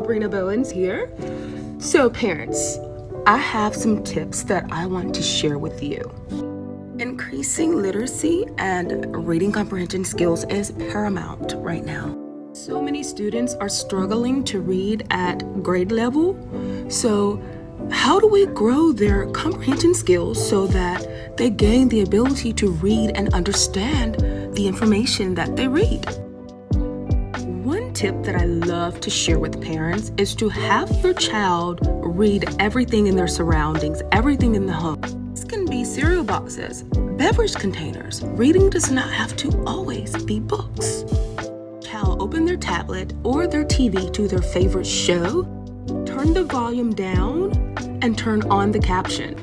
Aubrina Bowens here. So parents, I have some tips that I want to share with you. Increasing literacy and reading comprehension skills is paramount right now. So many students are struggling to read at grade level. So how do we grow their comprehension skills so that they gain the ability to read and understand the information that they read? One tip that I love to share with parents is to have your child read everything in their surroundings, everything in the home. This can be cereal boxes, beverage containers. Reading does not have to always be books. Child open their tablet or their TV to their favorite show, turn the volume down, and turn on the caption.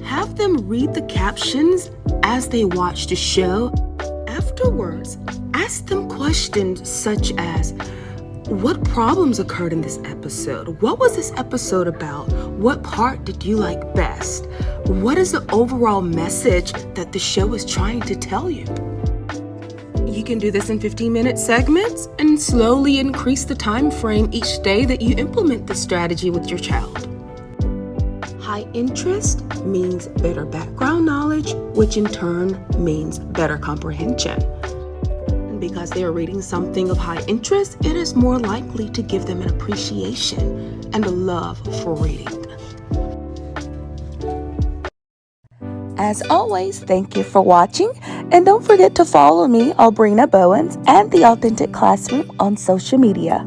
Have them read the captions as they watch the show. Afterwards, ask them questions such as, what problems occurred in this episode? What was this episode about? What part did you like best? What is the overall message that the show is trying to tell you? You can do this in 15-minute segments and slowly increase the time frame each day that you implement the strategy with your child. High interest means better background knowledge, which in turn means better comprehension. And because they are reading something of high interest, it is more likely to give them an appreciation and a love for reading. As always, thank you for watching, and don't forget to follow me, Aubrina Bowens, and The Authentic Classroom on social media.